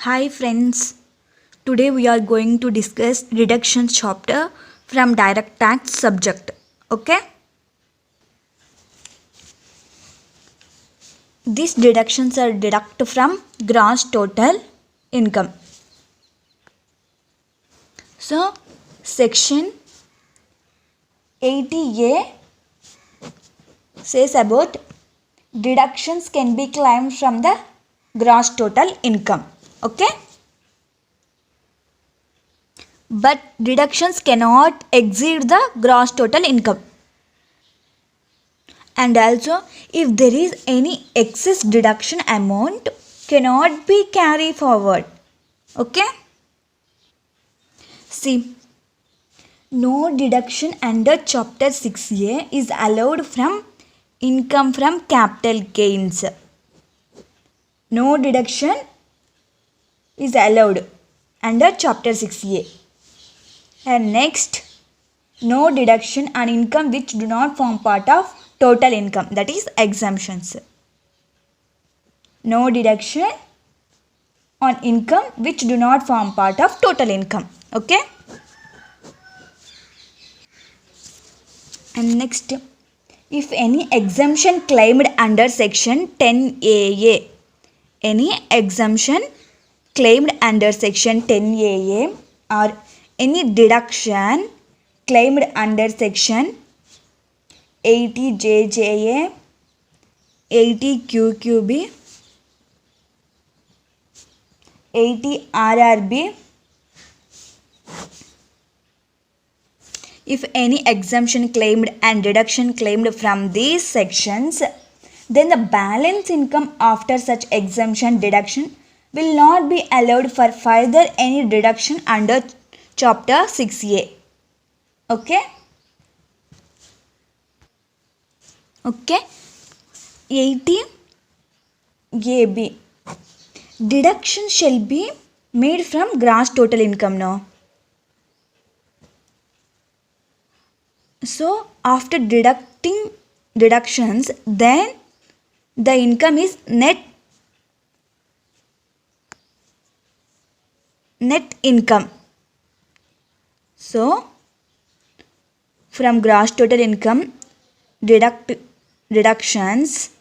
Hi friends, today we are going to discuss deduction chapter from direct tax subject. Okay? These deductions are deduct from gross total income. So, section 80A says about deductions can be claimed from the gross total income. Okay? But deductions cannot exceed the gross total income. And also, if there is any excess deduction amount cannot be carried forward. Okay? See, no deduction under chapter 6A is allowed from income from capital gains. No deduction is allowed under chapter 6A. And next, no deduction on income which do not form part of total income, that is exemptions. No deduction on income which do not form part of total income. Okay? And next, if any exemption claimed under section 10AA, any exemption claimed under section 10AA or any deduction claimed under section 80JJA, 80QQB, 80RRB, if any exemption claimed and deduction claimed from these sections, then the balance income after such exemption deduction will not be allowed for further any deduction under chapter 6A. Okay? Okay? 80AB. Deduction shall be made from gross total income now. So, after deducting deductions, then the income is net income. So, from gross total income, deductions,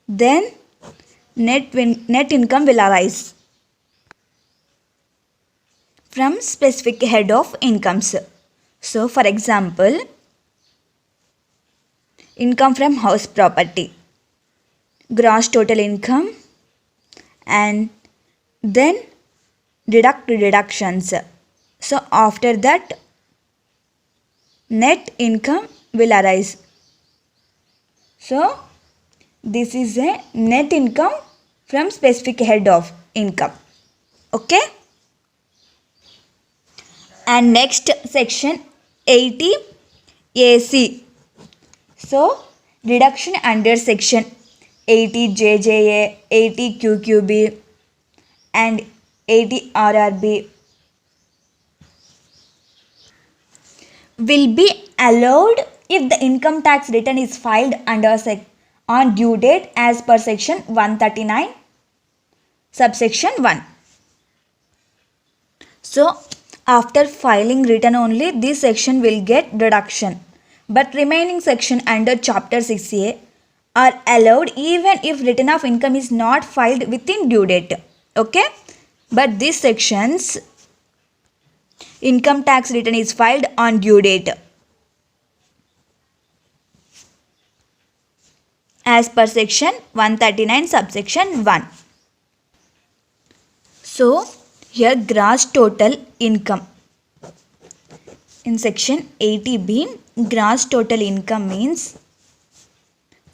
then net income will arise from specific head of incomes. So, for example, income from house property, gross total income, and then deduct deductions. So, after that, net income will arise. So, this is a net income from specific head of income. Okay? And next section 80AC. So, deduction under section 80JJA, 80QQB and 80RRB will be allowed if the income tax return is filed under on due date as per section 139 subsection 1. So, after filing return only this section will get deduction, but remaining section under chapter 6A are allowed even if return of income is not filed within due date. Okay? But these sections, income tax return is filed on due date as per section 139 subsection 1. So, here gross total income. In section 80B, gross total income means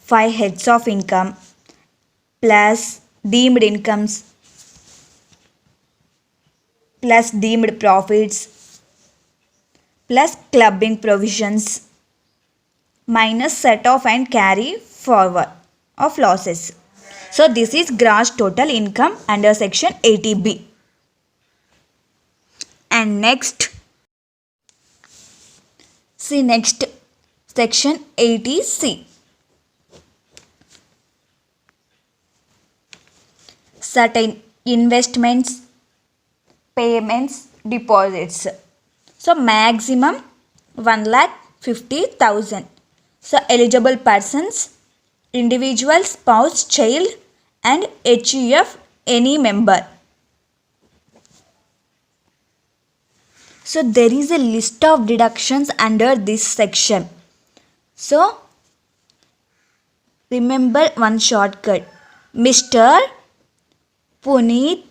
5 heads of income plus deemed incomes plus deemed profits plus clubbing provisions minus set off and carry forward of losses. So, this is gross total income under section 80B. And next, see next section 80C. Certain investments, payments, deposits. So maximum 1,50,000. So eligible persons, individual, spouse, child and HUF any member. So there is a list of deductions under this section. So remember one shortcut. Mr. Puneet,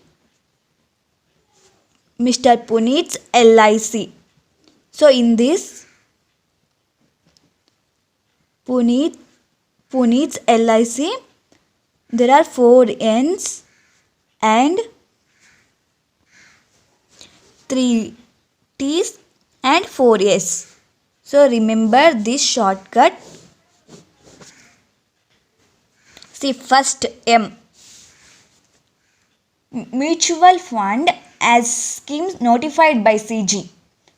Mr. Puneet's LIC. So in this Puneet's LIC, there are 4 N's and 3 T's and 4 S. So remember this shortcut. See, first M. Mutual fund as schemes notified by CG.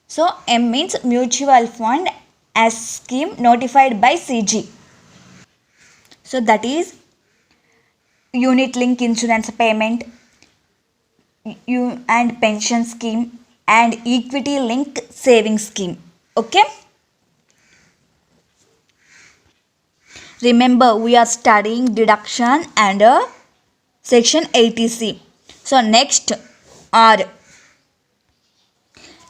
So M means mutual fund as scheme notified by CG. So that is unit link insurance payment and pension scheme and equity link saving scheme. Okay. Remember, we are studying deduction under section 80C. So next are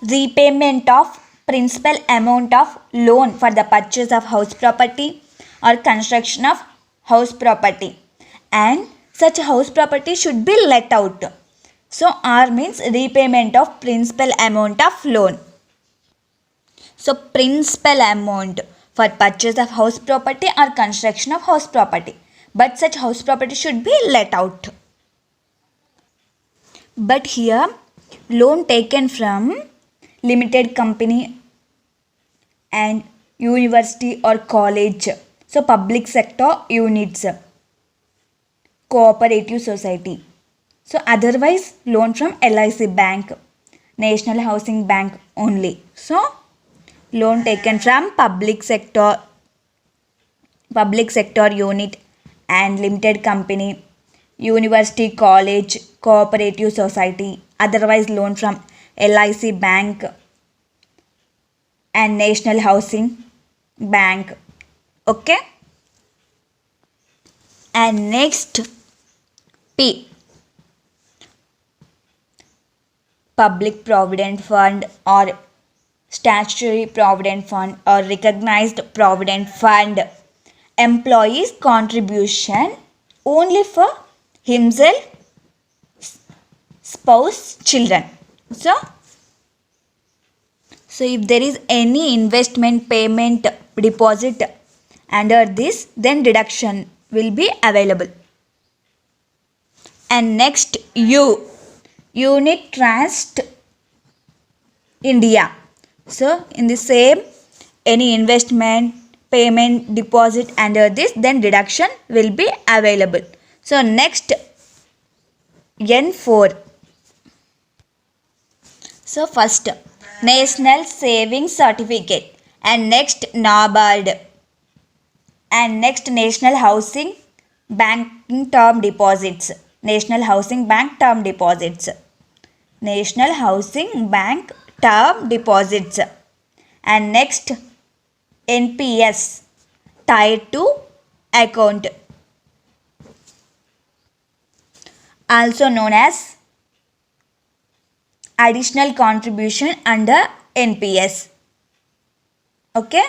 repayment of principal amount of loan for the purchase of house property or construction of house property, and such house property should be let out. So R means repayment of principal amount of loan. So principal amount for purchase of house property or construction of house property, but such house property should be let out. But here loan taken from limited company and university or college, so public sector units, cooperative society. So otherwise loan from LIC bank, National Housing Bank only. So loan taken from public sector unit and limited company, university, college, cooperative society, otherwise loan from LIC bank and National Housing Bank. Okay. And next P, public provident fund or statutory provident fund or recognized provident fund. Employees contribution only for himself, spouse, children. So if there is any investment, payment, deposit under this, then deduction will be available. And next U, Unit Trust India. So in the same, any investment, payment, deposit under this, then deduction will be available. So next N4. So first National Savings Certificate, and next NABARD, and next National Housing Bank Term Deposits. National Housing Bank Term Deposits. National Housing Bank Term Deposits. And next NPS, Tier 2 account, also known as additional contribution under NPS. Okay.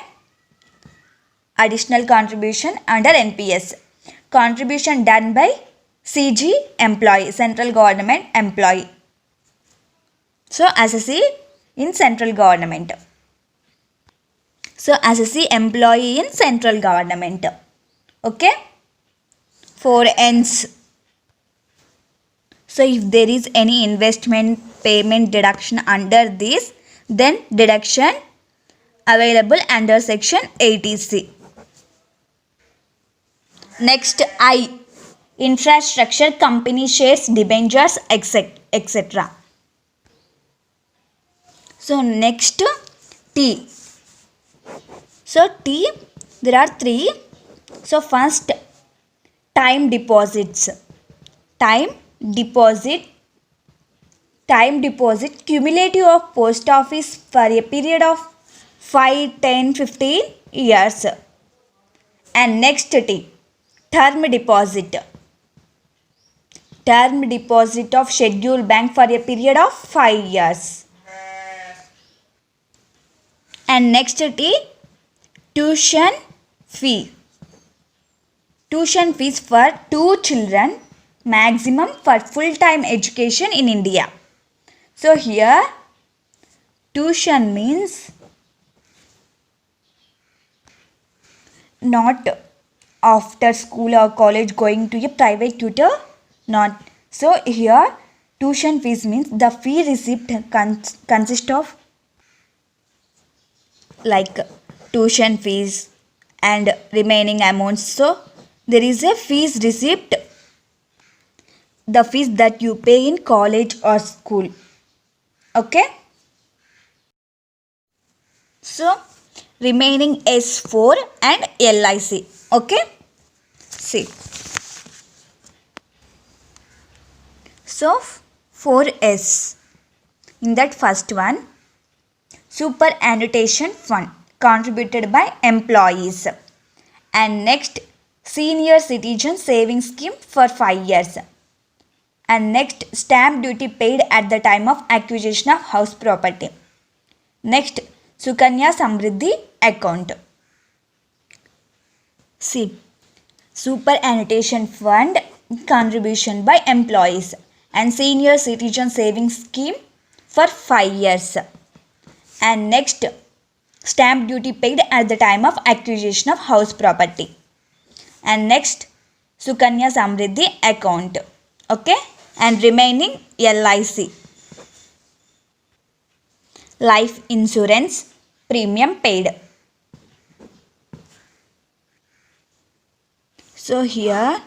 Additional contribution under NPS. Contribution done by CG employee, central government employee. So SSC in central government. So SSC employee in central government. Okay. 4 N's. So if there is any investment, payment, deduction under this, then deduction available under section 80C. Next I, infrastructure company shares, debentures, etc. So next T. So T, there are 3. So first time deposits. Time deposit time deposit cumulative of post office for a period of 5, 10, 15 years. And next T, term deposit. Term deposit of scheduled bank for a period of 5 years. And next T, tuition fee. Tuition fees for 2 children maximum for full-time education in India. So here tuition means not after school or college going to a private tutor, not. So here tuition fees means the fee receipt consists of like tuition fees and remaining amounts. So there is a fees receipt, the fees that you pay in college or school. Okay. So remaining S4 and LIC. Okay. See. So 4S. In that first one, superannuation fund contributed by employees. And next, senior citizen savings scheme for 5 years. And next, stamp duty paid at the time of acquisition of house property. Next, Sukanya Samriddhi account. See, superannuation fund contribution by employees and senior citizen savings scheme for 5 years. And next, stamp duty paid at the time of acquisition of house property. And next, Sukanya Samriddhi account. Okay. And remaining LIC. Life insurance premium paid. So here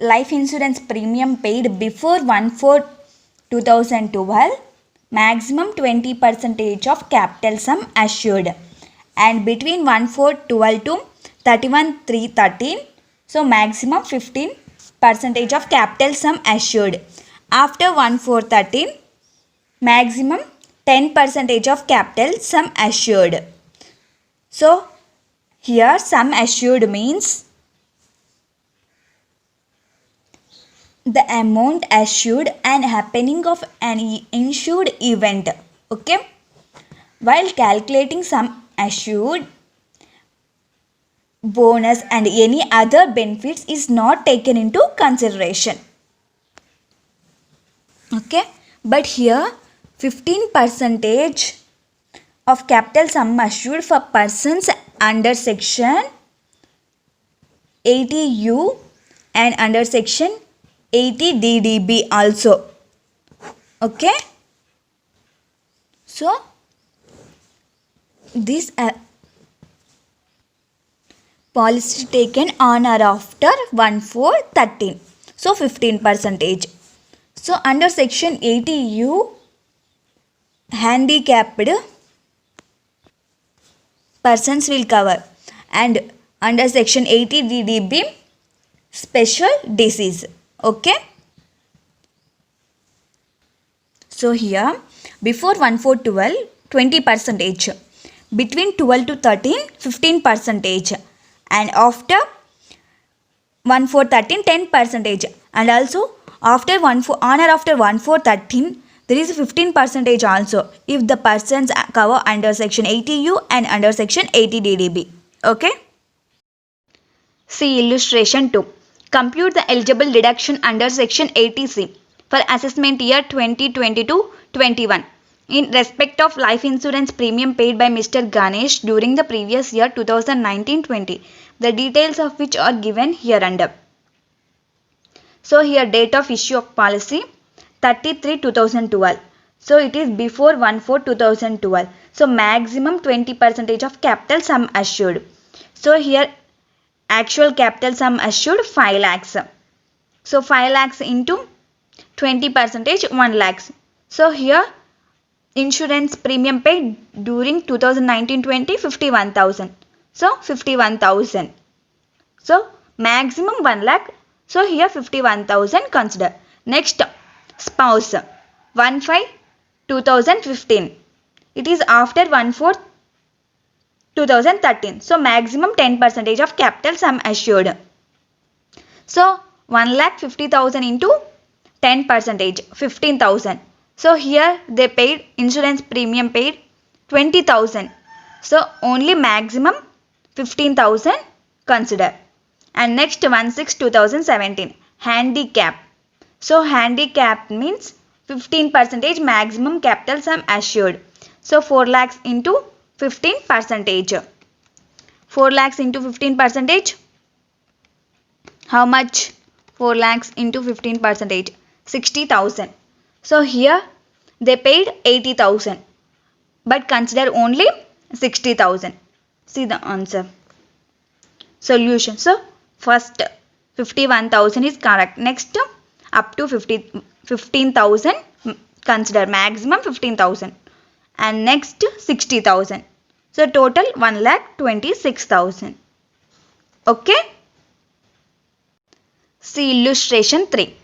life insurance premium paid before 1/4/2012 maximum 20% of capital sum assured, and between 1/4/12 to 31/3/13 so maximum 15% of capital sum assured. After 1/4/13 maximum 10% of capital sum assured. So here sum assured means the amount assured and happening of an insured event. Okay. While calculating sum assured, bonus and any other benefits is not taken into consideration. Okay. But here 15% of capital sum assured for persons under section 80U and under section 80 DDB also. Okay. So this policy taken on or after 1/4/13. So 15%. So under section 80U, handicapped persons will cover, and under section 80 DDB, special disease. Okay. So here before 1/4/12 20%, between 12 to 13 15%, and after 1/4/13 10%, and also after 1/4 on or after 1/4/13 there is 15% also if the persons cover under section 80U and under section 80 DDB. Okay. See illustration 2. Compute the eligible deduction under section 80C for assessment year 2022-21 in respect of life insurance premium paid by Mr. Ganesh during the previous year 2019-20, the details of which are given hereunder. So here date of issue of policy 30/3/2012. So it is before 1/4/2012. So maximum 20% of capital sum assured. So here actual capital sum assured 5 lakhs. So 5 lakhs into 20% 1 lakhs. So here insurance premium paid during 2019-20 51,000. So 51,000. So maximum 1 lakh So here 51,000 consider. Next, spouse 1/5/2015. It is after 1/4/2013. So maximum 10% of capital sum assured. So 1,50,000 into 10%, 15,000. So here they paid insurance premium paid 20,000. So only maximum 15,000 consider. And next 1/6/2017 handicap. So handicap means 15% maximum capital sum assured. So 4 lakhs into 15%. 4 lakhs into 15%. How much? 4 lakhs into 15%. 60,000. So here they paid 80,000. But consider only 60,000. See the answer. Solution. So first 51,000 is correct. Next up to 15,000 consider maximum 15,000. And next 60,000. So total 1,26,000. Okay. See illustration 3.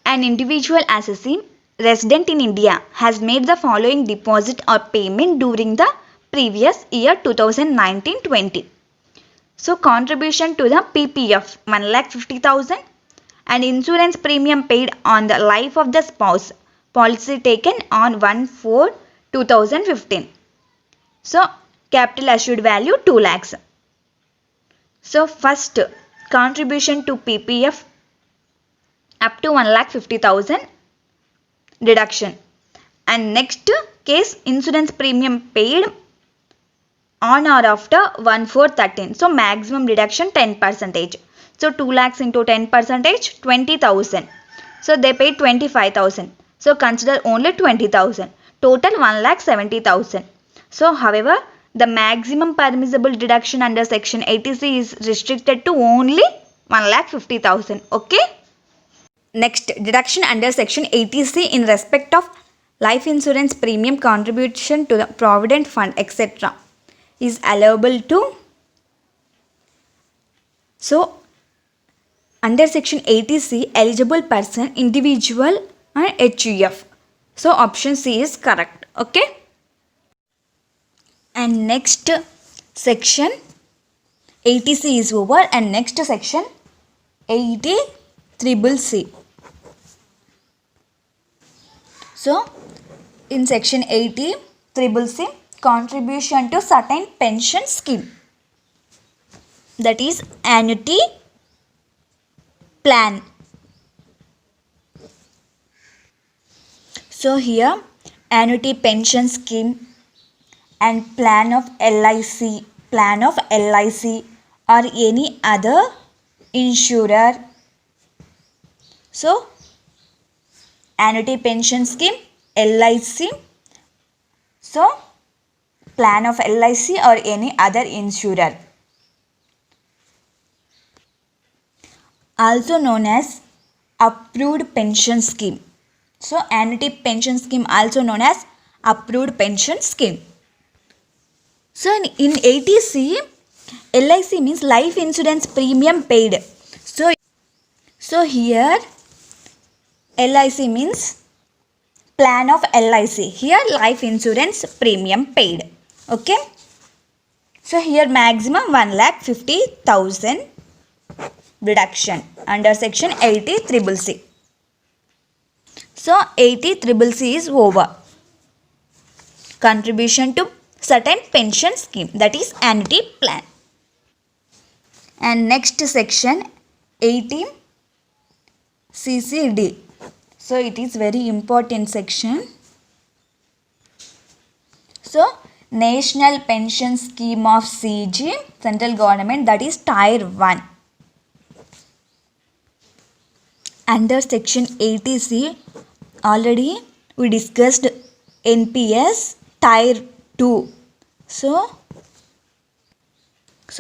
An individual assessee resident in India has made the following deposit or payment during the previous year 2019-20. So contribution to the PPF 1,50,000 and insurance premium paid on the life of the spouse, policy taken on 1/4/2015. So capital assured value 2 lakhs. So first contribution to PPF up to 1,50,000 deduction, and next case insurance premium paid on or after 1/4/13. So maximum deduction 10%. So 2 lakhs into 10%, 20,000. So they paid 25,000. So consider only 20,000. Total 1,70,000. So however, the maximum permissible deduction under section 80C is restricted to only 1,50,000. Okay. Next, deduction under section 80C in respect of life insurance premium contribution to the provident fund etc. is allowable to. So under section 80C, eligible person, individual and HUF. So option C is correct. Okay. And next section 80C is over, and next section 80CCC. So in section 80CCC, contribution to certain pension scheme, that is annuity plan. So here annuity pension scheme and plan of LIC or any other insurer. So annuity pension scheme, LIC, so plan of LIC or any other insurer, also known as approved pension scheme. So annuity pension scheme also known as approved pension scheme. So in 80C, LIC means life insurance premium paid. So here LIC means plan of LIC. Here life insurance premium paid. Okay. So here maximum 1,50,000 deduction under section 80CCC. So 80CCC is over. Contribution to certain pension scheme, that is annuity plan. And next section 80CCD. So it is very important section. So National Pension Scheme of CG, central government, that is Tier 1. Under section 80C, already we discussed NPS Tier 2. So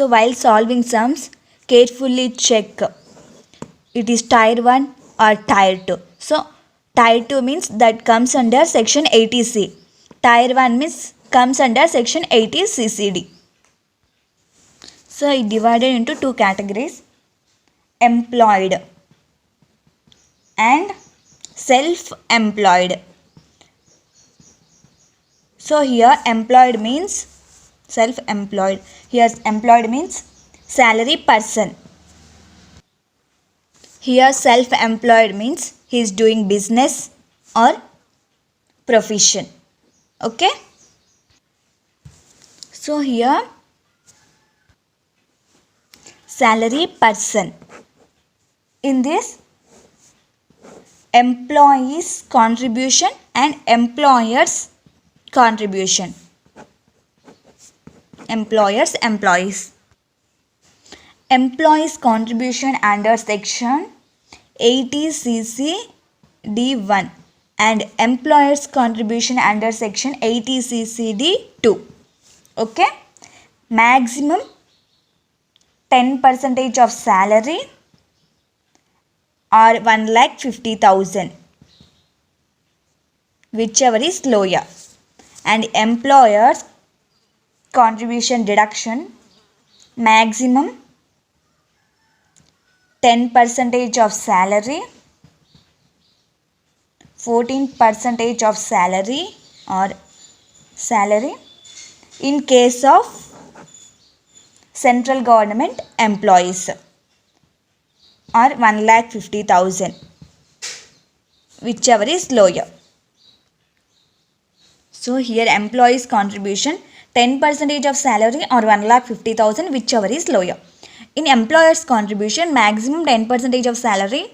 while solving sums, carefully check it is Tier 1 or Tier 2. So Tier 2 means that comes under section 80C. Tier 1 means comes under section 80CCD. So it divided into two categories. Employed. and self-employed. So here employed means self-employed. Here employed means salary person. Here self-employed means he is doing business or profession. Okay. So here salary person. In this employees contribution and employers contribution. Employees. Employees contribution under section 80cc D1 and employers contribution under section 80cc D2. Okay. Maximum 10% of salary or 1,50,000, whichever is lower, and employers contribution deduction maximum 10% of salary, 14% of salary or salary in case of central government employees or 1,50,000, whichever is lower. So here employees contribution 10% of salary or 1,50,000, whichever is lower. In employers contribution maximum 10% of salary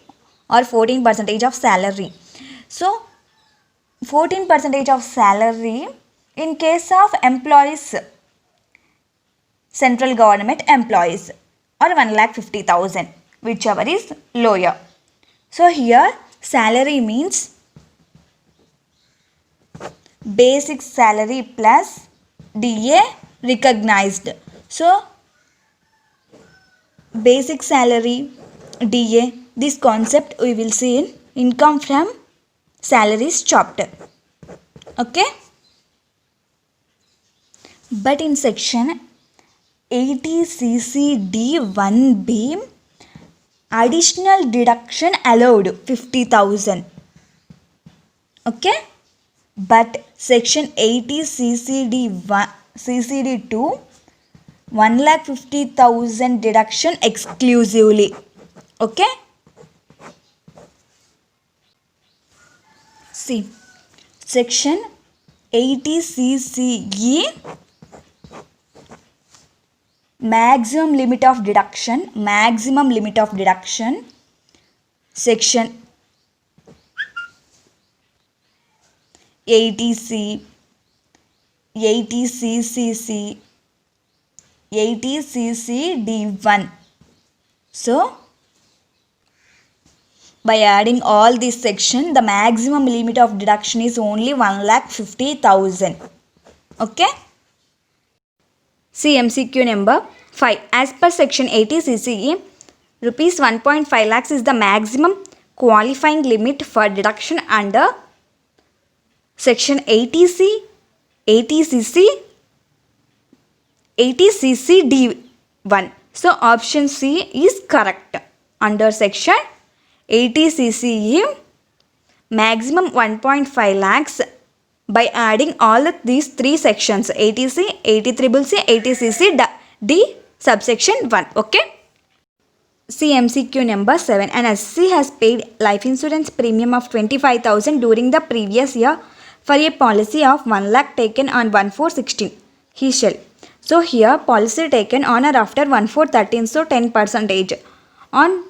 or 14% of salary. So 14% of salary in case of employees, central government employees or 1,50,000, whichever is lower. So here salary means basic salary plus DA recognized. So basic salary, DA, this concept we will see in income from salaries chapter. Okay. But in section 80cc D1B, additional deduction allowed 50,000. Okay. But section 80cc D1 CCD2 1,50,000 deduction exclusively. Okay. See, section 80cce maximum limit of deduction, section 80C, 80cc, 80cc D1. So by adding all this section, the maximum limit of deduction is only 1,50,000. Okay. See MCQ number 5. As per section 80cce, rupees 1.5 lakhs is the maximum qualifying limit for deduction under section 80cc D1. So option C is correct. Under section 80cce, maximum 1.5 lakhs by adding all these three sections 80C, 80CCC, 80cc D subsection 1. Okay. See MCQ number 7. An SC has paid life insurance premium of 25,000 during the previous year for a policy of 1 lakh taken on 1/4/16. He shall. So here policy taken on or after 1/4/13, so 10% on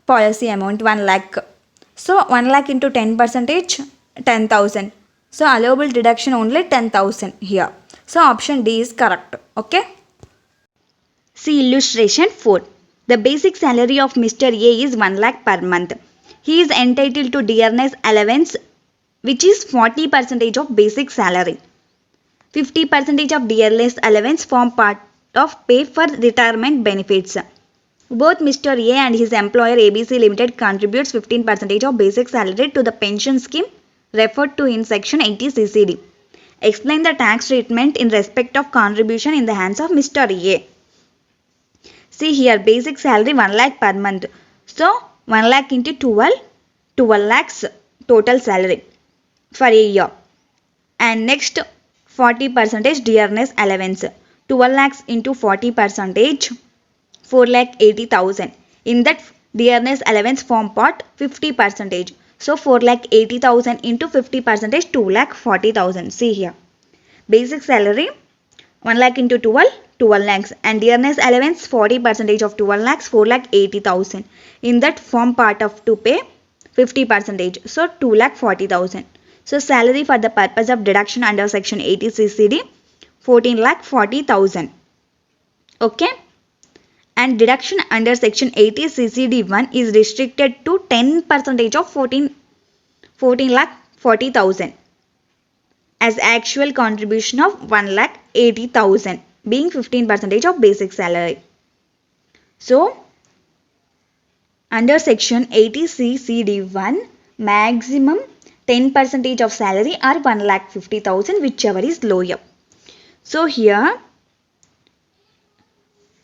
policy amount 1 lakh. So 1 lakh into 10%, 10,000. So allowable deduction only 10,000 here. So option D is correct. Okay. See illustration 4. The basic salary of Mr. A is 1 lakh per month. He is entitled to dearness allowance, which is 40% of basic salary. 50% of dearness allowance form part of pay for retirement benefits. Both Mr. A and his employer ABC Limited contributes 15% of basic salary to the pension scheme referred to in section 80CCD. Explain the tax treatment in respect of contribution in the hands of Mr. A. See here, basic salary 1 lakh per month. So 1 lakh into 12, 12 lakhs total salary for a year. And next 40 percentage dearness allowance. 12 lakhs into 40 percentage 4 lakh 80,000. In that dearness allowance form part 50 percentage. So 4 lakh 80,000 into 50 percentage 2 lakh 40,000. See here. Basic salary 1 lakh into 12 lakhs, and dearness allowance 40 percentage of 12 lakhs 4 lakh 80,000. In that form part of to pay 50 percentage. So 2 lakh 40,000. So salary for the purpose of deduction under section 80 CCD 14 lakh 40,000. Okay. And deduction under section 80 CCD1 is restricted to 10 percentage of 14 lakh 40,000 as actual contribution of 1 lakh 80,000 being 15 percentage of basic salary. So under section 80 CCD1 maximum 10 percentage of salary or 1 lakh 50,000 whichever is lower. So here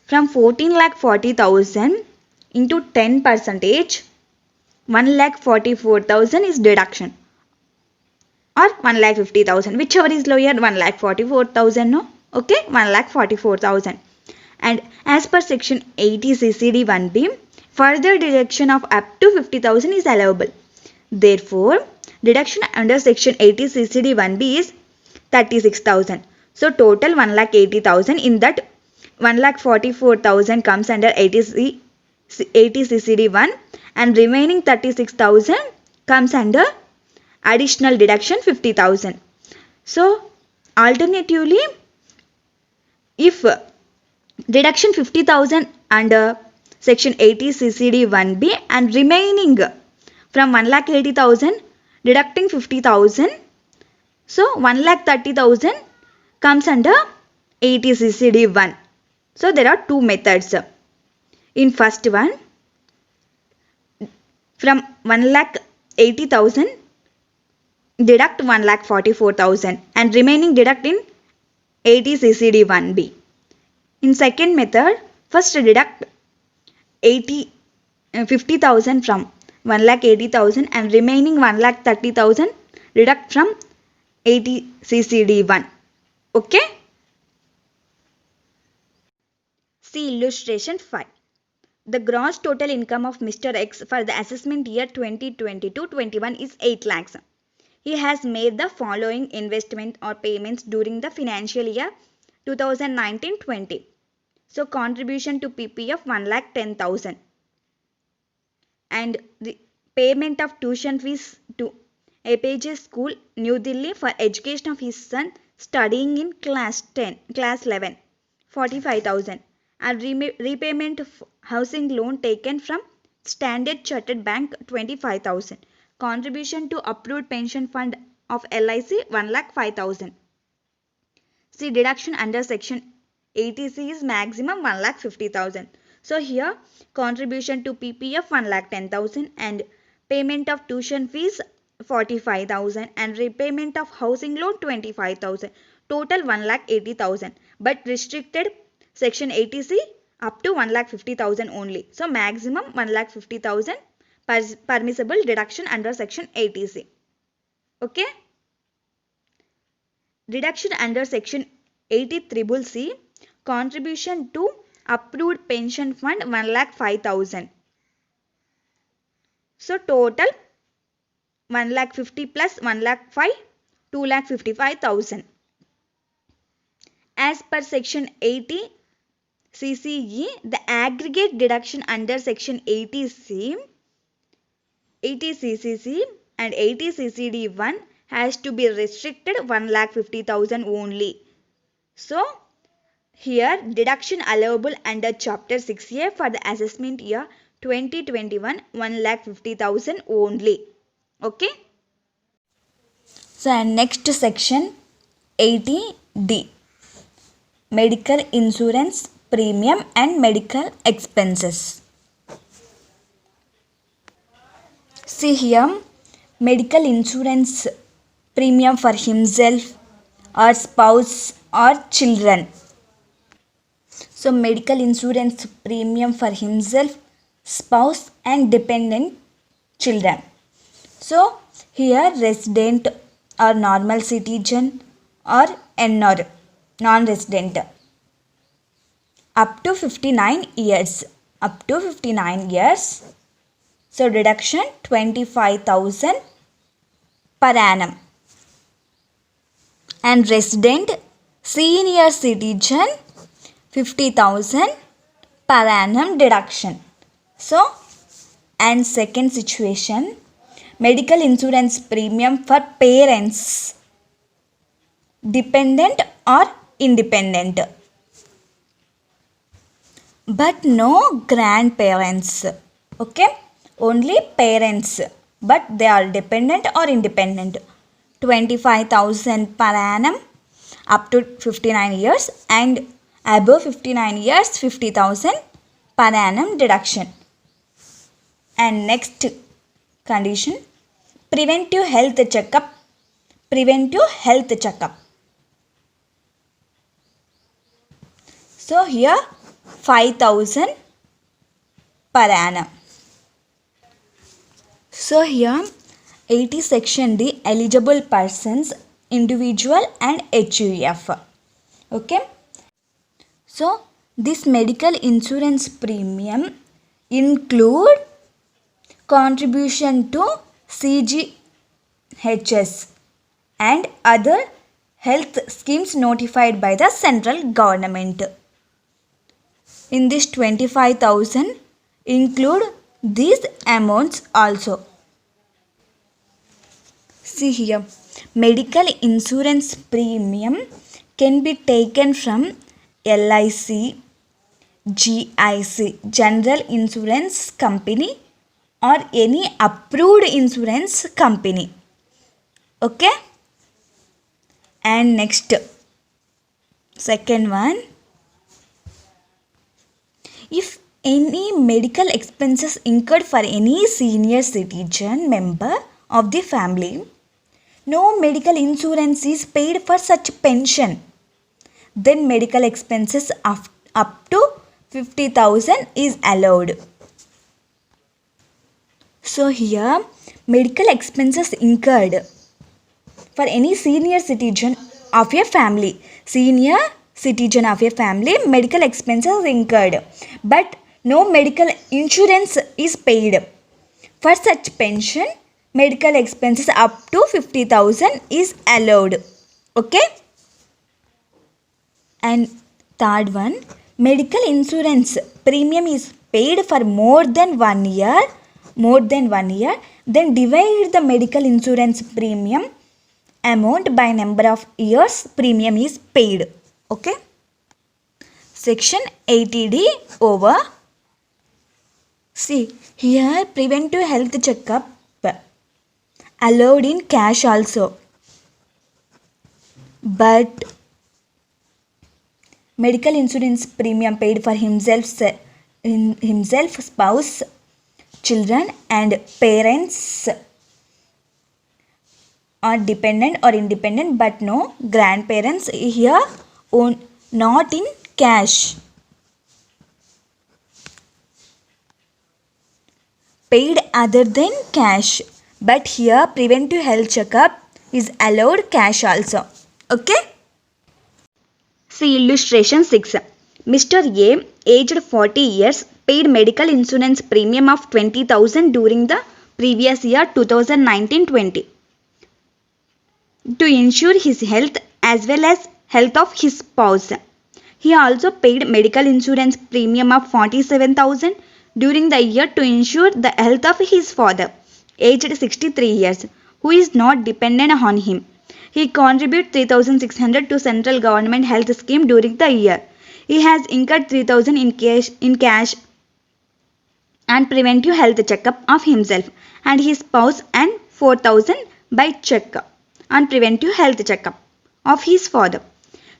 from 14 lakh 40,000 into 10 percentage 1 lakh 44,000 is deduction or 1 lakh 50,000 whichever is lower 1 lakh 44,000 no. Okay, 1 lakh 44,000. And as per section 80 CCD 1B further deduction of up to 50,000 is allowable. Therefore deduction under section 80 CCD 1B is 36,000. So total 1 lakh 80,000. In that 1 lakh 44,000 comes under 80 CCD 1 and remaining 36,000 comes under additional deduction 50,000. So alternatively if deduction 50,000 under section 80 CCD 1B and remaining from 1 lakh 80,000 deducting 50,000, so 1 lakh 30,000 comes under 80 CCD 1. So there are two methods. In first one, from 1 lakh 80,000 deduct 1 lakh 44,000 and remaining deduct in 80 CCD 1B. In second method, first deduct 50,000 from 1 lakh 80,000 and remaining 1 lakh 30,000 deduct from 80 CCD 1. Okay. See illustration 5. The gross total income of Mr. X for the assessment year 2022-21 is 8 lakhs. He has made the following investment or payments during the financial year 2019-20. So contribution to PPF 1 lakh 10,000 and the payment of tuition fees to APJ School, New Delhi for education of his son studying in class 11, 45,000 and repayment of housing loan taken from Standard Chartered Bank 25,000. Contribution to approved pension fund of LIC 1 lakh 5,000. See deduction under section 80C is maximum 1 lakh 50,000. So here contribution to PPF 1 lakh 10,000 and payment of tuition fees 45,000 and repayment of housing loan 25,000. Total 1 lakh 80,000 but restricted section 80C up to 1 lakh 50,000 only. So maximum 1 lakh 50,000 permissible deduction under section 80C. Okay. Deduction under section 80CCC contribution to approved pension fund 1 lakh 5,000. So total 1 lakh 50 plus 1 lakh 5, 2 lakh 55,000. As per section 80 CCE, the aggregate deduction under section 80C, 80 CCC and 80 CCD1 has to be restricted 1 lakh 50,000 only. So here deduction allowable under chapter 6A for the assessment year 2021 1 lakh 50,000 only. Okay. So next section 80D, medical insurance premium and medical expenses. See here medical insurance premium for himself or spouse or children. So medical insurance premium for himself, spouse and dependent children. So here resident or normal citizen or NR non-resident up to 59 years. Up to 59 years. So deduction 25,000 per annum. And resident senior citizen 50,000 per annum deduction. So, and second situation, medical insurance premium for parents, dependent or independent, but no grandparents. Okay, only parents, but they are dependent or independent. 25,000 per annum up to 59 years, and above 59 years 50,000 per annum deduction. And next condition, preventive health checkup. Preventive health checkup. So here 5,000 per annum. So here 80 section D, eligible persons, individual and HUF. Okay. So this medical insurance premium include contribution to CGHS and other health schemes notified by the central government. In this 25,000 include these amounts also. See here, medical insurance premium can be taken from LIC, GIC, General Insurance Company, or any approved insurance company. Okay. And next, second one, if any medical expenses incurred for any senior citizen member of the family, no medical insurance is paid for such pension, then medical expenses up to 50,000 is allowed. So here medical expenses incurred for any senior citizen of your family, medical expenses incurred, but no medical insurance is paid. For such pension, medical expenses up to 50,000 is allowed. Okay. And third one, medical insurance premium is paid for more than 1 year, then divide the medical insurance premium amount by number of years premium is paid. Okay. Section 80D over. See here, preventive health checkup allowed in cash also, but medical insurance premium paid for himself, spouse, children and parents are dependent or independent, but no grandparents. Here not in cash. Paid other than cash, but here preventive health checkup is allowed cash also. Okay. See illustration 6. Mr. A, aged 40 years, paid medical insurance premium of 20,000 during the previous year 2019-20 to ensure his health as well as health of his spouse. He also paid medical insurance premium of 47,000 during the year to ensure the health of his father, aged 63 years, who is not dependent on him. He contributed 3,600 to central government health scheme during the year. He has incurred 3,000 in cash and preventive health checkup of himself and his spouse, and 4,000 by check on preventive health checkup of his father.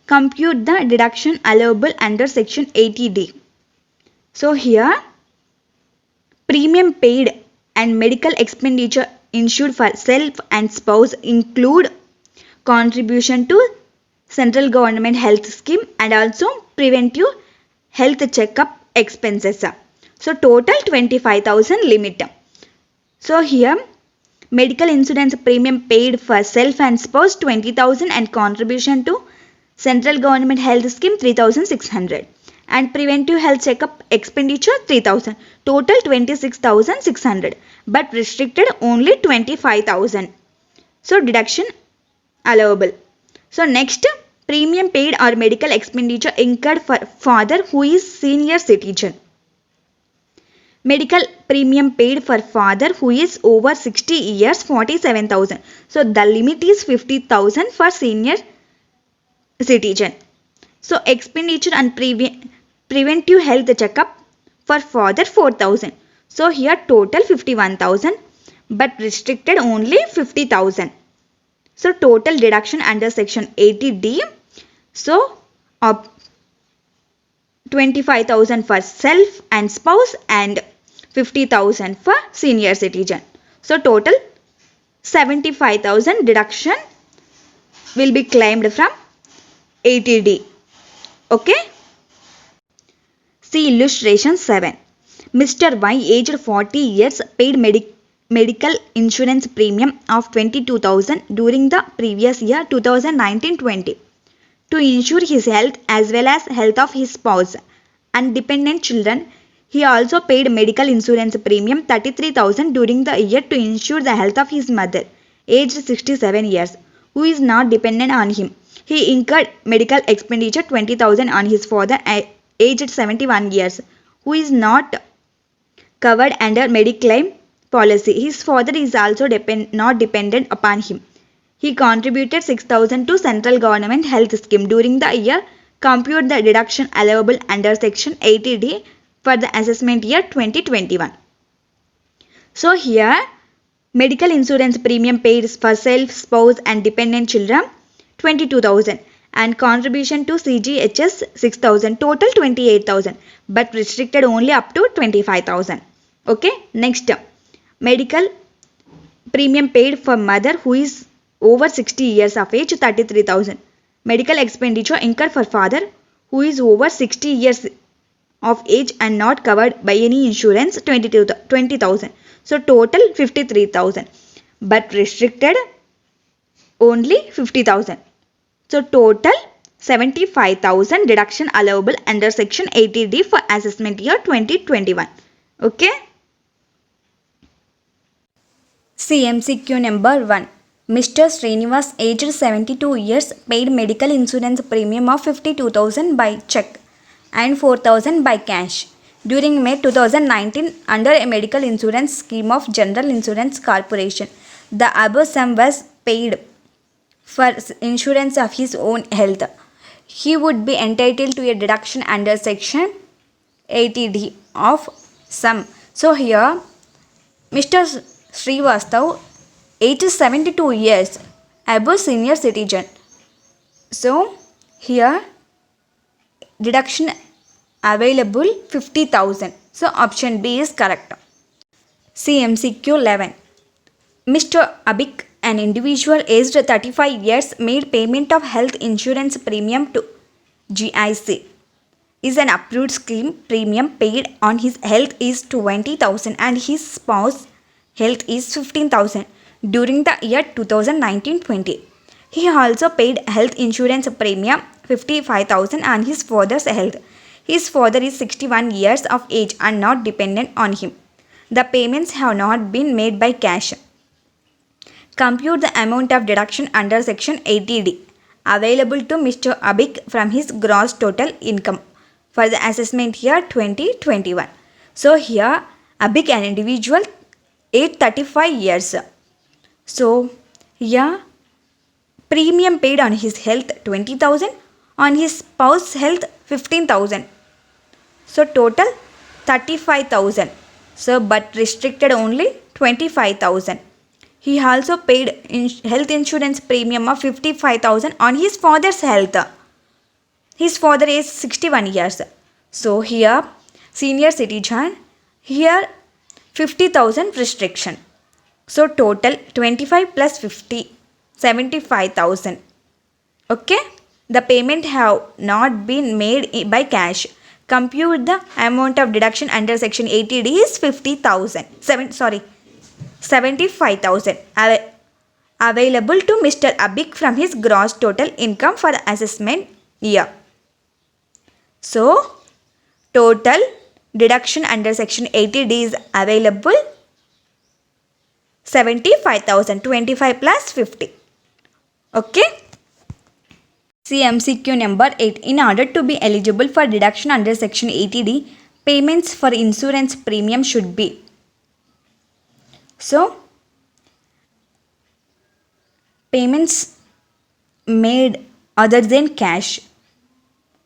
Compute the deduction allowable under section 80D. So here premium paid and medical expenditure insured for self and spouse include contribution to central government health scheme and also preventive health checkup expenses. So total 25,000 limit. So here medical insurance premium paid for self and spouse 20,000 and contribution to central government health scheme 3,600 and preventive health checkup expenditure 3,000. Total 26,600 but restricted only 25,000. So deduction allowable. So next, premium paid or medical expenditure incurred for father who is senior citizen. Medical premium paid for father who is over 60 years 47,000. So the limit is 50,000 for senior citizen. So expenditure on preventive health checkup for father 4,000. So here total 51,000 but restricted only 50,000. So total deduction under section 80D. So 25,000 for self and spouse and 50,000 for senior citizen. So total 75,000 deduction will be claimed from 80D. Okay. See illustration 7. Mr. Y aged 40 years paid medical insurance premium of 22,000 during the previous year 2019-20 to ensure his health as well as health of his spouse and dependent children. He also paid medical insurance premium 33,000 during the year to ensure the health of his mother, aged 67 years, who is not dependent on him. He incurred medical expenditure 20,000 on his father, aged 71 years, who is not covered under Mediclaim policy. His father is also not dependent upon him. He contributed 6,000 to central government health scheme during the year. Compute the deduction allowable under section 80D for the assessment year 2021. So here medical insurance premium paid for self, spouse and dependent children 22,000 and contribution to CGHS 6,000, total 28,000 but restricted only up to 25,000. Okay, next, medical premium paid for mother who is over 60 years of age 33,000. Medical expenditure incurred for father who is over 60 years of age and not covered by any insurance 20,000. So total 53,000 but restricted only 50,000. So total 75,000 deduction allowable under section 80D for assessment year 2021. Okay. CMCQ number 1. Mr. Srinivas aged 72 years paid medical insurance premium of 52,000 by check and 4,000 by cash during May 2019 under a medical insurance scheme of General Insurance Corporation. The above sum was paid for insurance of his own health. He would be entitled to a deduction under section 80D of sum. So here Mr. Srivastav, age 72 years, above senior citizen. So here deduction available 50,000. So option B is correct. CMCQ 11. Mr. Abik, an individual aged 35 years, made payment of health insurance premium to GIC. Is an approved scheme. Premium paid on his health is 20,000 and his spouse health is 15,000 during the year 2019-20. He also paid health insurance premium 55,000 on his father's health. His father is 61 years of age and not dependent on him. The payments have not been made by cash. Compute the amount of deduction under section 80D available to Mr. Abik from his gross total income for the assessment year 2021. So here Abik, an individual, age 35 years. So here premium paid on his health 20,000, on his spouse health 15,000. So total 35,000. So but restricted only 25,000. He also paid health insurance premium of 55,000 on his father's health. His father is 61 years. So here senior citizen, here 50,000 restriction. So total 25 plus 50, 75,000. Okay. The payment have not been made by cash. Compute the amount of deduction under section 80D is 50,000. 75,000 available to Mr. Abik from his gross total income for the assessment year. So, total deduction under section 80D is available 75,000, 25 plus 50. Okay. See MCQ number 8. In order to be eligible for deduction under section 80D, payments for insurance premium should be. So, payments made other than cash.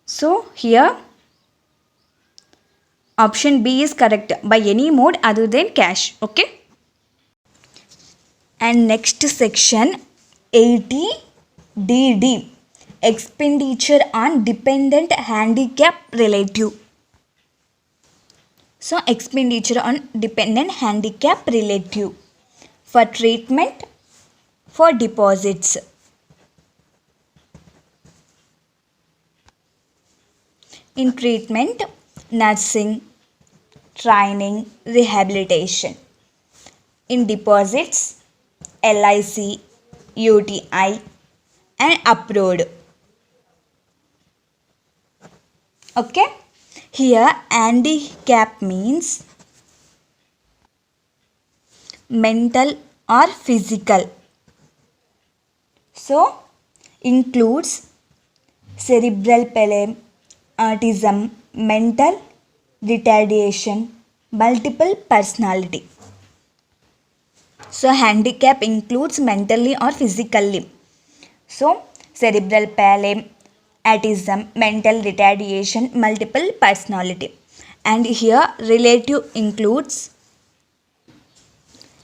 So, here option B is correct, by any mode other than cash. Okay. And next section 80DD, expenditure on dependent handicap relative. So, expenditure on dependent handicap relative for treatment, for deposits. In treatment, nursing, training, rehabilitation. In deposits, LIC, UTI and abroad. Okay. Here handicap means mental or physical. So, includes cerebral palsy, autism, mental retardation, multiple personality. So, handicap includes mentally or physically. So, cerebral palsy, autism, mental retardation, multiple personality. And here relative includes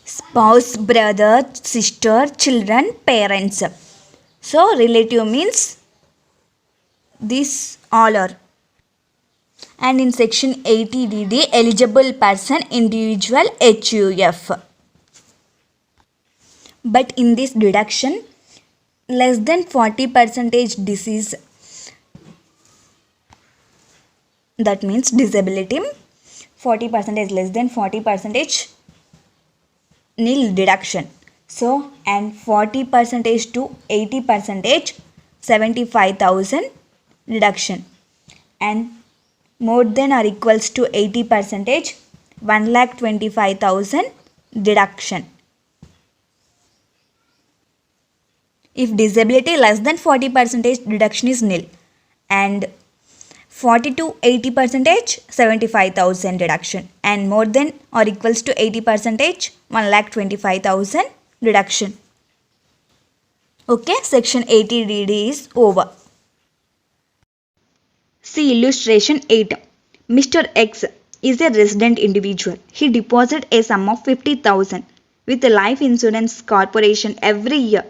spouse, brother, sister, children, parents. So, relative means these all are. And in section 80DD, eligible person, individual, HUF. But in this deduction, less than 40% disease, that means disability, 40% less than 40% nil deduction. So, and 40% to 80%, 75,000 deduction, and more than or equals to 80%, 1,25,000 deduction. If disability less than 40%, deduction is nil, and 40 to 80%, 75,000 deduction, and more than or equals to 80%, 1,25,000 deduction. Okay, section 80DD is over. See illustration 8. Mr. X is a resident individual. He deposits a sum of 50,000 with the Life Insurance Corporation every year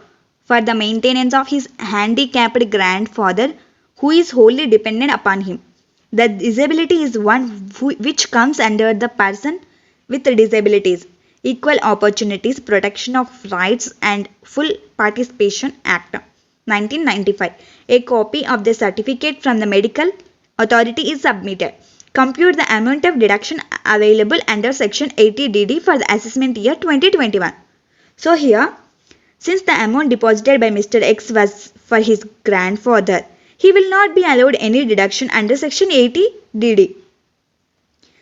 for the maintenance of his handicapped grandfather who is wholly dependent upon him. The disability is one which comes under the Person with Disabilities, Equal Opportunities, Protection of Rights and Full Participation Act, 1995. A copy of the certificate from the medical authority is submitted. Compute the amount of deduction available under section 80DD for the assessment year 2021. So here, since the amount deposited by Mr. X was for his grandfather, he will not be allowed any deduction under section 80DD.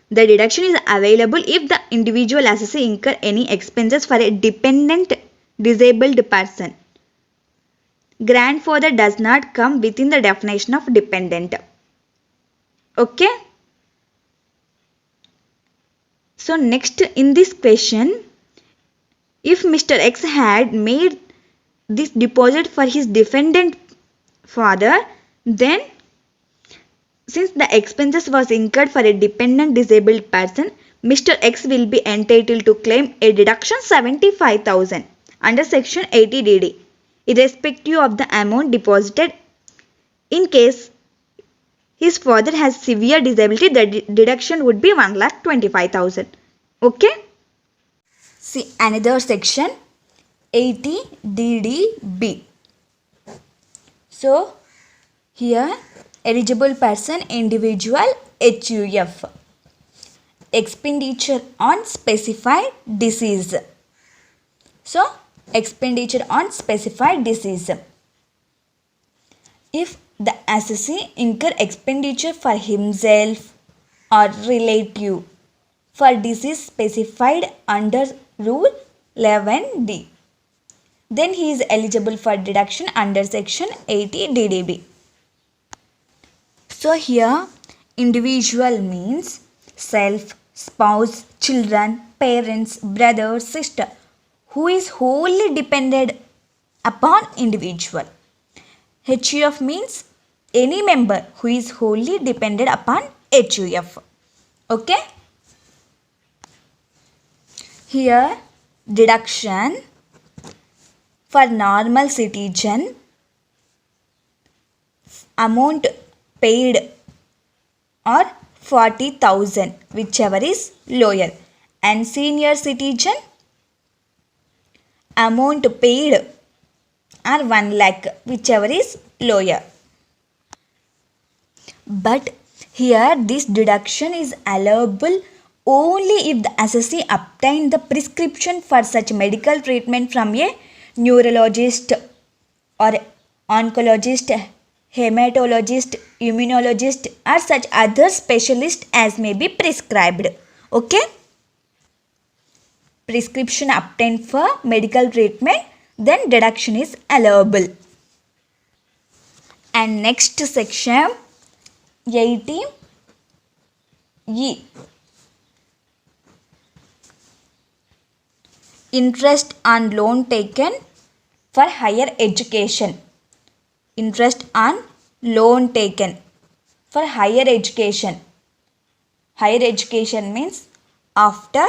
The deduction is available if the individual assessee incur any expenses for a dependent disabled person. Grandfather does not come within the definition of dependent. Okay. So next in this question, if Mr. X had made this deposit for his dependent father, then since the expenses was incurred for a dependent disabled person, Mr. X will be entitled to claim a deduction 75,000 under section 80DD, irrespective of the amount deposited. In case his father has severe disability, the deduction would be 1,25,000. Okay. See another section 80DDB. So here eligible person, individual, HUF. Expenditure on specified disease. So expenditure on specified disease. If the assessee incur expenditure for himself or relative for disease specified under Rule 11D, then he is eligible for deduction under Section 80 DDB. So here individual means self, spouse, children, parents, brother, sister who is wholly dependent upon individual. HUF means any member who is wholly dependent upon HUF. Okay. Here deduction for normal citizen, amount paid or 40,000 whichever is lower, and senior citizen amount paid or 1 lakh whichever is lower. But here this deduction is allowable only if the assessee obtained the prescription for such medical treatment from a neurologist or oncologist, hematologist, immunologist or such other specialist as may be prescribed. Okay. Prescription obtained for medical treatment, then deduction is allowable. And next section 80E. Interest on loan taken for higher education. Interest on loan taken for higher education. Higher education means after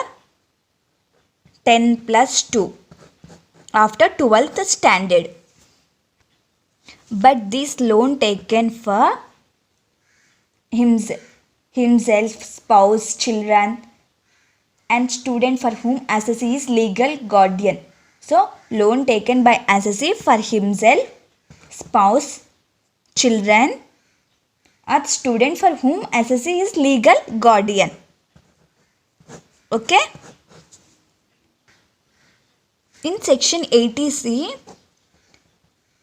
10 plus 2, after 12th standard. But this loan taken for himself, spouse, children and student for whom assessee is legal guardian. So loan taken by assessee for himself, spouse, children or student for whom assessee is legal guardian. Okay. In section 80C,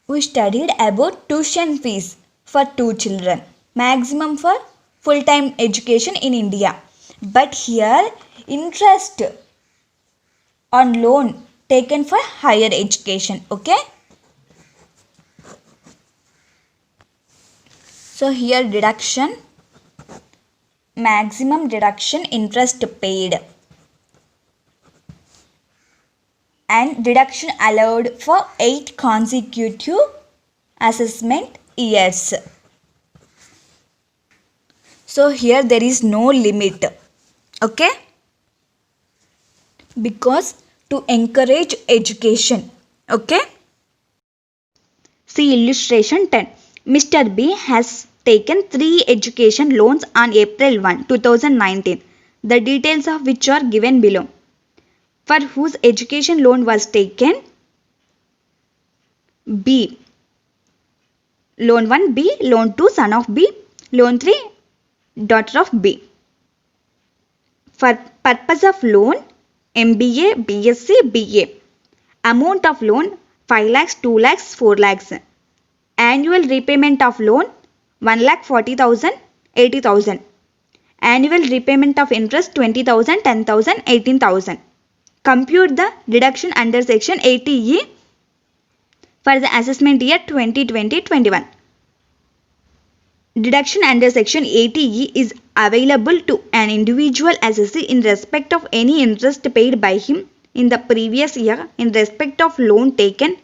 we studied about tuition fees for 2 children, maximum for full-time education in India. But here interest on loan taken for higher education. Okay. So here deduction, maximum deduction interest paid, and deduction allowed for 8 consecutive assessment years. So here there is no limit. Okay. Because to encourage education. Okay. See illustration 10. Mr. B has taken 3 education loans on April 1, 2019. The details of which are given below. For whose education loan was taken? B. Loan 1 B, loan 2 son of B, loan 3 daughter of B. For purpose of loan, MBA, BSc, BA. Amount of loan 5 lakhs, 2 lakhs, 4 lakhs. Annual repayment of loan 1 lakh 40,000, 80,000. Annual repayment of interest 20,000, 10,000, 18,000. Compute the deduction under section 80E for the assessment year 2020-21. Deduction under section 80E is available to an individual assessee in respect of any interest paid by him in the previous year in respect of loan taken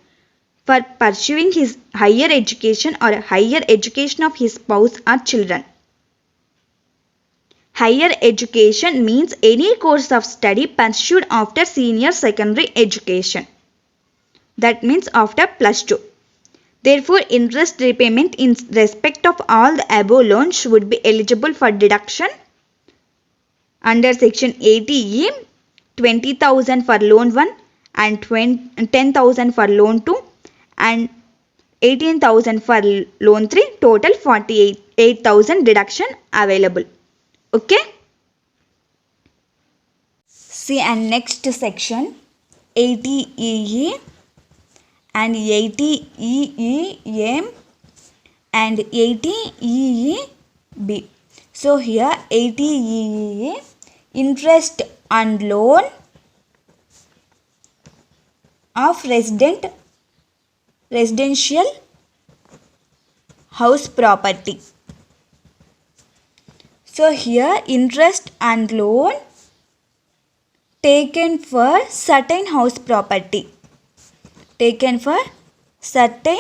for pursuing his higher education or higher education of his spouse or children. Higher education means any course of study pursued after senior secondary education. That means after plus 2. Therefore, interest repayment in respect of all the above loans would be eligible for deduction under section 80E, 20,000 for loan 1 and 10,000 for loan 2 and 18,000 for loan 3, total 48,000 deduction available. Okay. See, and next section 80EE and 80EEA and 80EEB. So here 80EE interest on loan of residential house property. So here interest on loan taken for certain house property. Taken for certain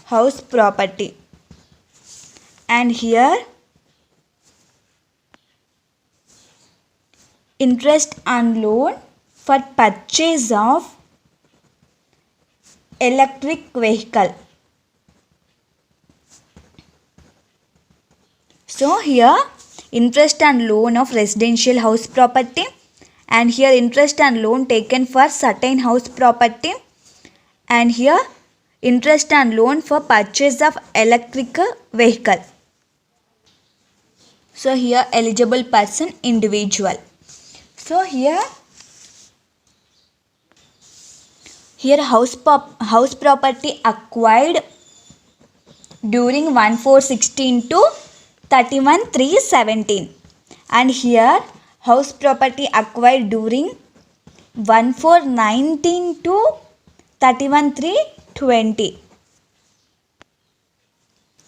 house property. And here interest on loan for purchase of electric vehicle. So here interest on loan of residential house property, and here interest on loan taken for certain house property, and here interest on loan for purchase of electric vehicle. So here eligible person individual. So here house property acquired during 1/4/16 to 31/3/17, and here house property acquired during 1/4/19 to 31/3/20.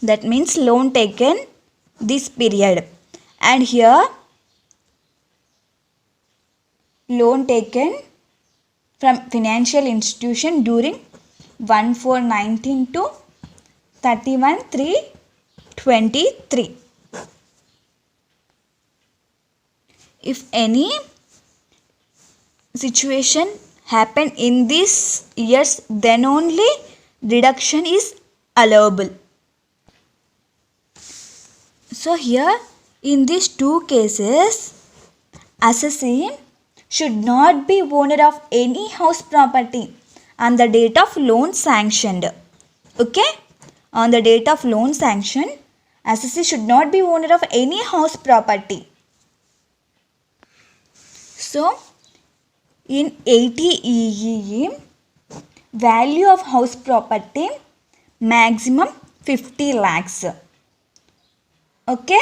That means loan taken this period. And here loan taken from financial institution during 1/4/19 to 31/3/23. If any situation happen in these years, then only deduction is allowable. So here in these two cases, assessee should not be owner of any house property on the date of loan sanctioned. Okay? On the date of loan sanction, assessee should not be owner of any house property. So, in 80EE, value of house property maximum 50 lakhs. Okay?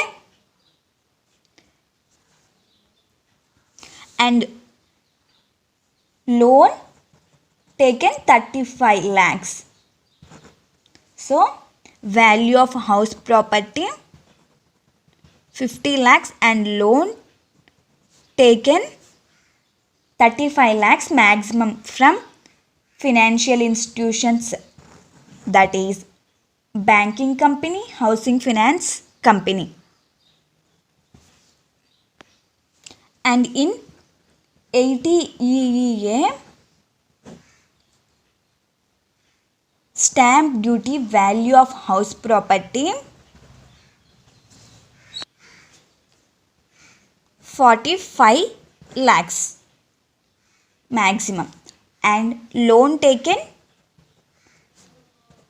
And loan taken 35 lakhs. So, value of house property 50 lakhs and loan taken 35 lakhs maximum from financial institutions, that is banking company, housing finance company. And in 80EEA, stamp duty value of house property 45 lakhs maximum, and loan taken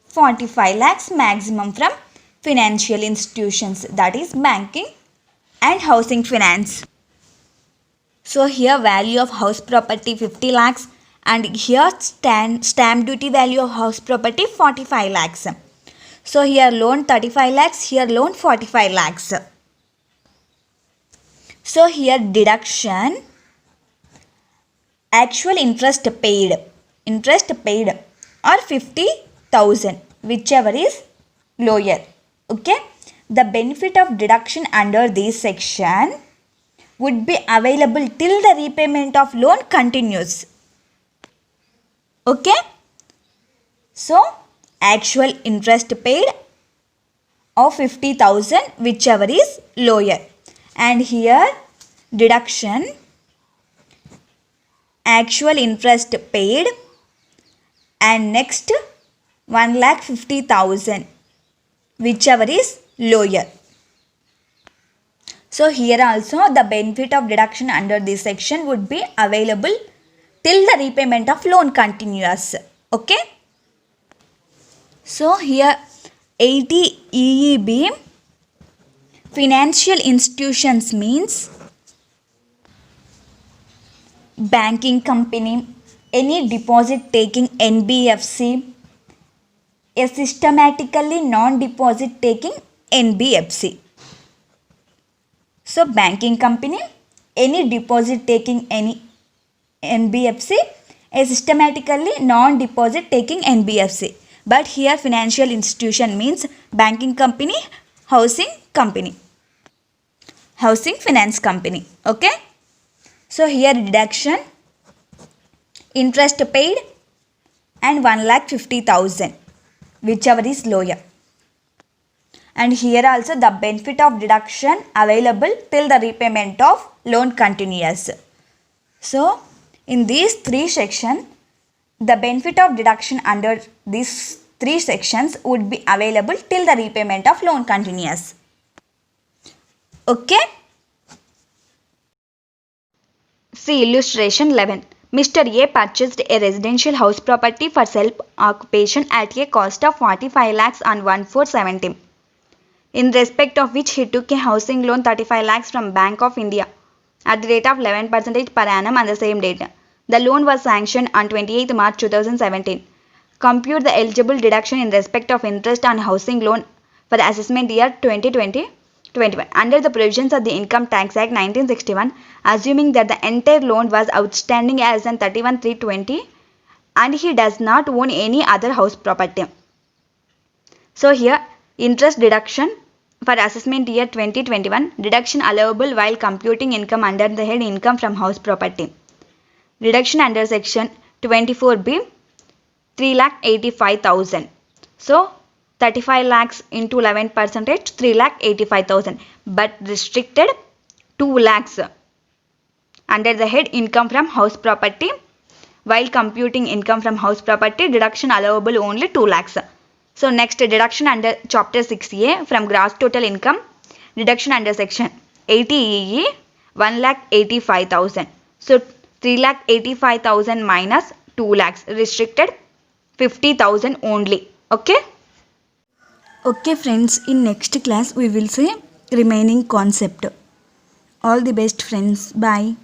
45 lakhs maximum from financial institutions, that is banking and housing finance. So here value of house property 50 lakhs and here stamp duty value of house property 45 lakhs. So here loan 35 lakhs, here loan 45 lakhs. So here deduction, actual interest paid or 50,000, whichever is lower. Okay, the benefit of deduction under this section would be available till the repayment of loan continues. Okay, so actual interest paid of 50,000, whichever is lower, and here deduction actual interest paid and next 1,50,000, whichever is lower. So here also the benefit of deduction under this section would be available till the repayment of loan continues. Okay. So here 80EEB financial institutions means banking company, any deposit taking NBFC, a systematically non-deposit taking NBFC. So banking company, any deposit taking any NBFC, a systematically non-deposit taking NBFC. But here financial institution means banking company, housing company, housing finance company. Okay. So here deduction, interest paid and 1,50,000, whichever is lower. And here also the benefit of deduction available till the repayment of loan continues. So in these three sections, the benefit of deduction under these three sections would be available till the repayment of loan continues. Okay. See illustration 11. Mr. A purchased a residential house property for self-occupation at a cost of 45 lakhs on 1/4/17, in respect of which he took a housing loan 35 lakhs from Bank of India at the rate of 11% per annum on the same date. The loan was sanctioned on 28th March 2017. Compute the eligible deduction in respect of interest on housing loan for the assessment year 2020-21 under the provisions of the Income Tax Act 1961, assuming that the entire loan was outstanding as on 31/3/20 and he does not own any other house property. So here interest deduction for assessment year 2021, deduction allowable while computing income under the head income from house property. Deduction under section 24B 3,85,000. So 35 lakhs into 11%, 3,85,000, but restricted 2 lakhs under the head income from house property. While computing income from house property, deduction allowable only 2 lakhs. So next deduction under chapter 6A from gross total income, deduction under section 80EE 1,85,000. So 3,85,000 minus 2 lakhs, restricted 50,000 only. Okay. Okay friends, in next class we will see remaining concept. All the best friends. Bye.